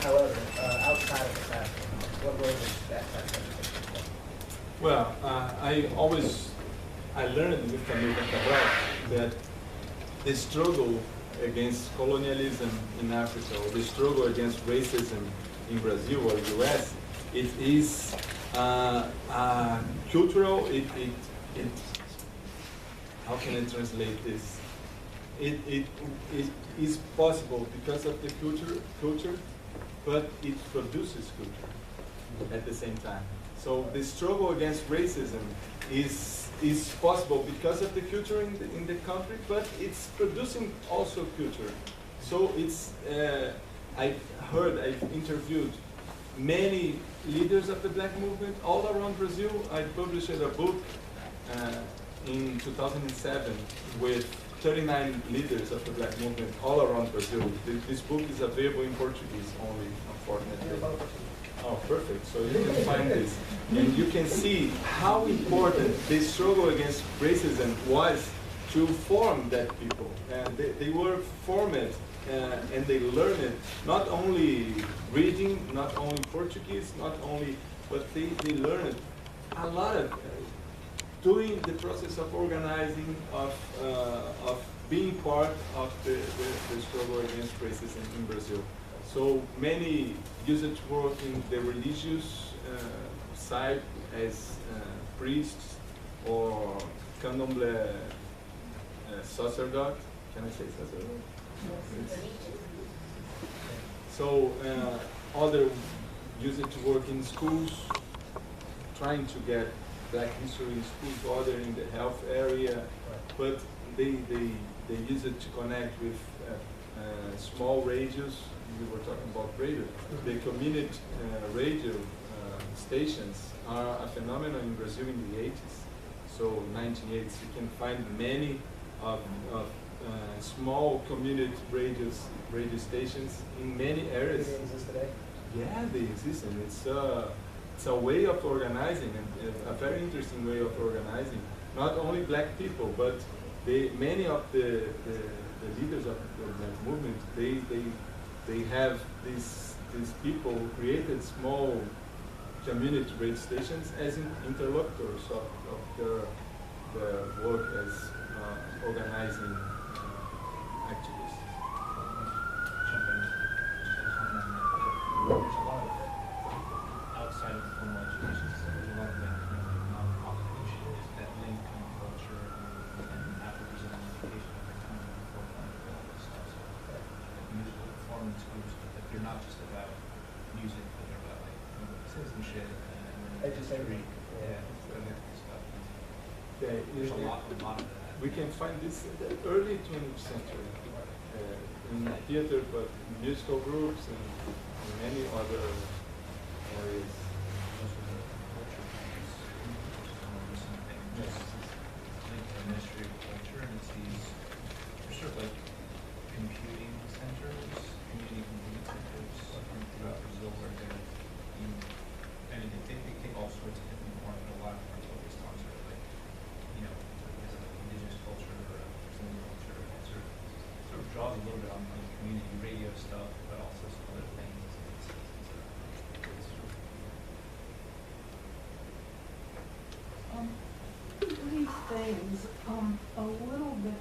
however, outside of the classroom? What role does that classroom play? Well, I learned with Amílcar Pereira that the struggle against colonialism in Africa, or the struggle against racism in Brazil or US, it is cultural. How can I translate this? It is possible because of the culture, but it produces culture at the same time. So the struggle against racism is possible because of the culture in the country, but it's producing also culture. So it's I've interviewed many leaders of the Black movement all around Brazil. I published a book in 2007 with 39 leaders of the Black movement all around Brazil. This book is available in Portuguese only, unfortunately. Oh, perfect. So you can find this. And you can see how important the struggle against racism was to form that people. And they were formed and they learned not only reading, not only Portuguese, but they learned a lot of doing the process of organizing, of being part of the struggle against racism in Brazil. So many used to work in the religious side as priests or candomblé sacerdote. Can I say sacerdote? Yes. So other used to work in schools, trying to get Black history in schools, other in the health area, but they use it to connect with small radios. We were talking about radio. The community radio stations are a phenomenon in Brazil in the 80s. So 1980s, you can find many of small community radio stations in many areas. Do they exist today? Yeah, they exist, and it's a way of organizing, and a very interesting way of organizing. Not only Black people, but many of the leaders of the movement, they have these people who created small community radio stations as interlocutors of their work as organizing activists. There's a lot of, outside of formal education system, there's a lot of non-profit initiatives that link culture and Afro-Brazilian education at the time in the forefront of all this stuff. So musical performance groups, but they're not just about music, but they're about like citizenship and Legislative. Yeah, stuff. There's a lot of that. We can find this in the early 20th century in theater, but musical groups and many other areas. Ministry of Culture, and it's these sort of like computing centers, community computing centers throughout Brazil where they take all sorts of different forms, but a lot of them are focused on sort of like, indigenous culture or Brazilian culture, and it sort of draws a little bit on the community radio stuff, but also some other things. These things, a little bit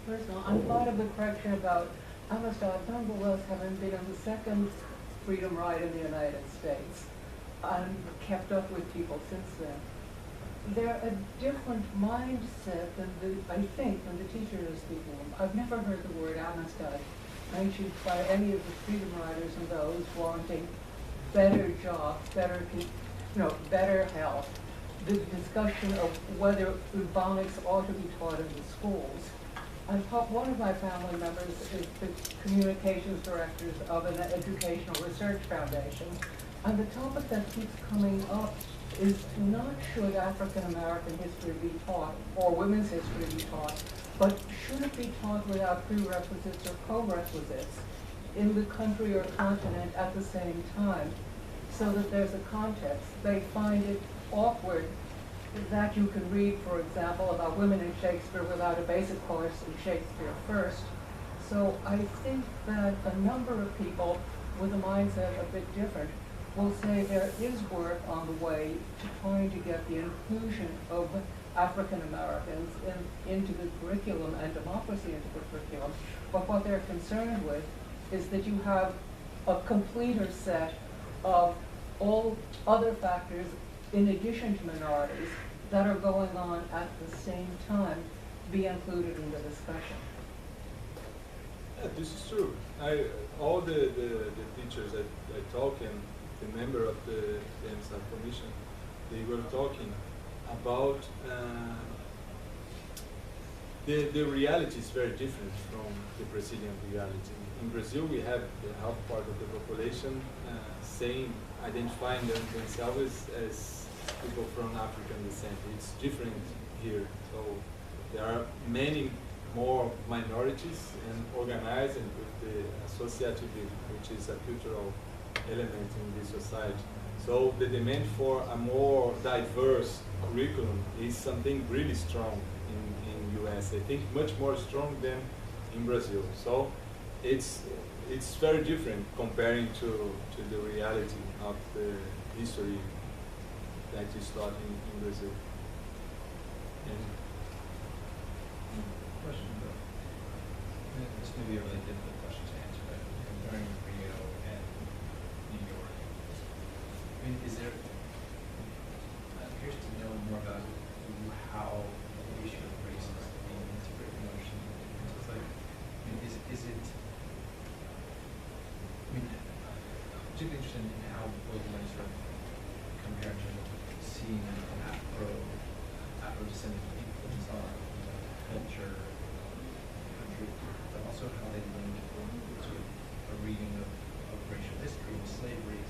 personal. I thought of the correction about Amistad nonetheless having been on the second freedom ride in the United States and kept up with people since then. They're a different mindset than I think, than the teacher is speaking of. I've never heard the word Amistad mentioned by any of the freedom riders and those wanting better jobs, better health. The discussion of whether Ebonics ought to be taught in the schools. One of my family members is the communications directors of an educational research foundation. And the topic that keeps coming up is not should African American history be taught or women's history be taught, but should it be taught without prerequisites or co-requisites in the country or continent at the same time, so that there's a context. They find it awkward that you can read, for example, about women in Shakespeare without a basic course in Shakespeare first. So I think that a number of people with a mindset a bit different will say there is work on the way to trying to get the inclusion of African Americans into the curriculum and democracy into the curriculum. But what they're concerned with is that you have a completer set of all other factors in addition to minorities that are going on at the same time be included in the discussion. Yeah, this is true. All the teachers that I talk and the member of the MSAC commission, they were talking about the reality is very different from the Brazilian reality. In Brazil, we have the half part of the population identifying themselves as people from African descent. It's different here. So there are many more minorities and organized and with the associative, which is a cultural element in this society. So the demand for a more diverse curriculum is something really strong in US. I think much more strong than in Brazil. So it's very different comparing to the reality of the history that is taught in Brazil. And question though. This may be a really difficult question to answer, but comparing Rio and New York, I mean, is there, I'm curious to know more about how the issue of race is being integrated in notion. So it's like, I mean, is it, I mean, I'm particularly interested in how both ways sort of compare to seeing an Afro-descendant people in our culture, country, but also how they link sort of a reading of racial history and slavery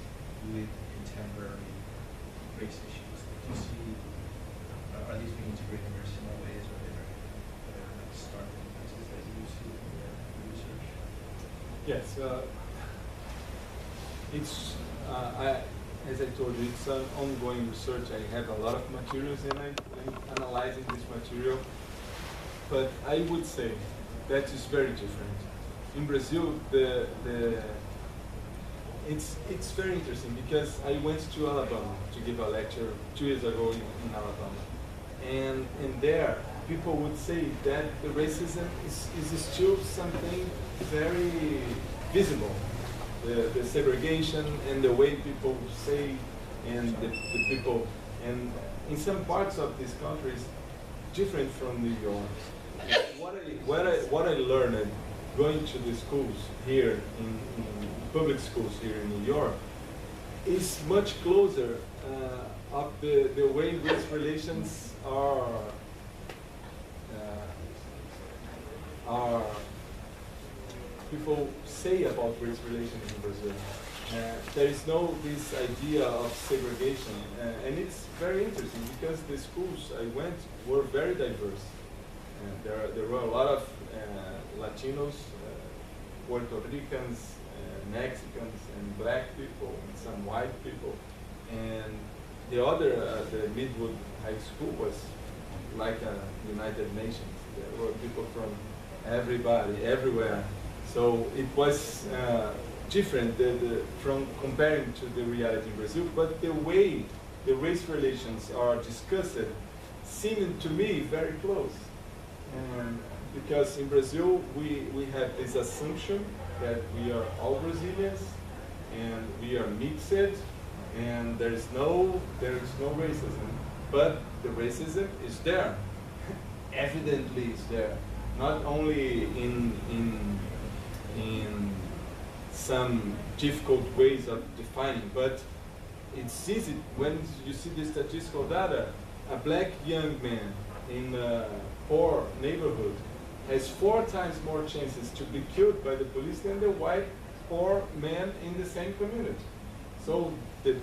with contemporary race issues. Do you see, are these being integrated in very similar ways, or they're like stark differences that you see in your research? yes, it's as I told you, it's an ongoing research. I have a lot of materials and I'm analyzing this material. But I would say that is very different. In Brazil, it's very interesting because I went to Alabama to give a lecture 2 years ago in Alabama. And there, people would say that the racism is still something very visible. The segregation and the way people say and the people, and in some parts of this country is different from New York. What I learned going to the schools here in public schools here in New York is much closer of the way race relations are people say about race relations in Brazil. There is no this idea of segregation, and it's very interesting because the schools I went were very diverse. There were a lot of Latinos, Puerto Ricans, Mexicans, and black people, and some white people. And the other, the Midwood High School was like a United Nations. There were people from everybody, everywhere. So it was different from comparing to the reality in Brazil, but the way the race relations are discussed seemed to me very close. And because in Brazil we have this assumption that we are all Brazilians and we are mixed and there is no racism, but the racism is there, evidently is there, not only in some difficult ways of defining, but it's easy when you see the statistical data. A black young man in a poor neighborhood has 4 times more chances to be killed by the police than the white poor man in the same community. So the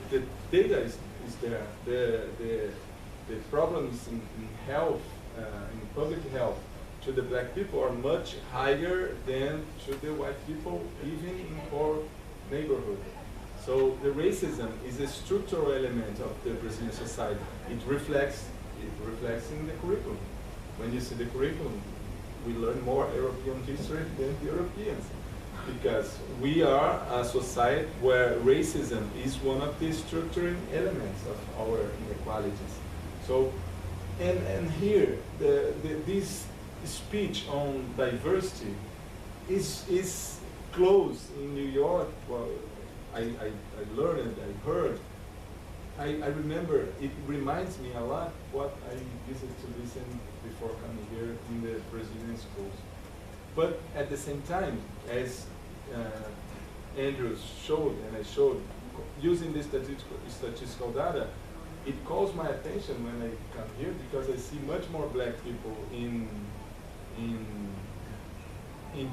data is there. The problems in health, in public health, to the black people are much higher than to the white people, even in poor neighborhood. So the racism is a structural element of the Brazilian society. It reflects in the curriculum. When you see the curriculum, we learn more European history than the Europeans. because we are a society where racism is one of the structuring elements of our inequalities. So, and here, this speech on diversity is close in New York. Well, I learned, I heard. I remember, it reminds me a lot what I used to listen before coming here in the Brazilian schools. But at the same time, as Andrew showed, and I showed, using this statistical data, it calls my attention when I come here because I see much more black people in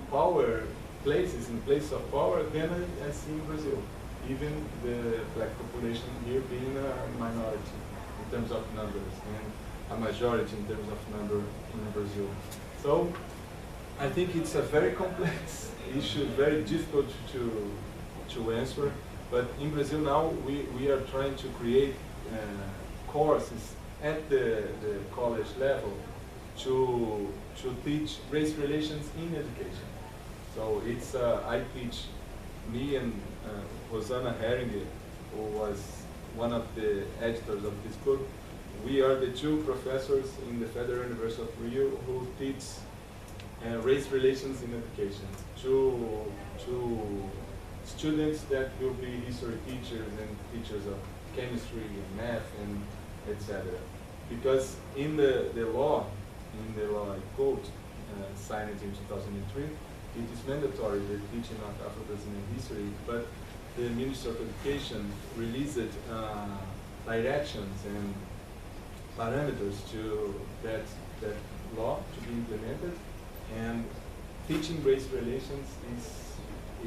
power places, in places of power, than I see in Brazil. Even the black population here being a minority in terms of numbers, and a majority in terms of number in Brazil. So I think it's a very complex issue, very difficult to answer. But in Brazil now, we are trying to create courses at the college level to teach race relations in education. So it's I teach, me and Rosana Heringer, who was one of the editors of this book, we are the two professors in the Federal University of Rio who teach race relations in education to students that will be history teachers and teachers of chemistry and math and etc. Because in the law I quote, signed in 2003, it is mandatory the teaching of Afro-Brazilian history, but the Ministry of Education released directions and parameters to that law to be implemented, and teaching race relations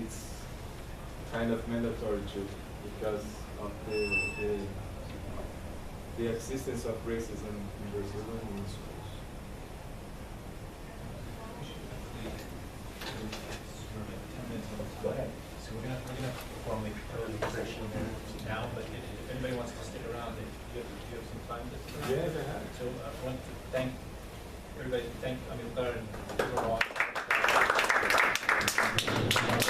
is kind of mandatory too, because of the existence of racism in Brazil and in schools. Go ahead. So we're gonna formally close the session now, but if anybody wants to stick around, do you have some time to stick around? Yeah, I have. So I want to thank everybody, thank Amílcar and everyone.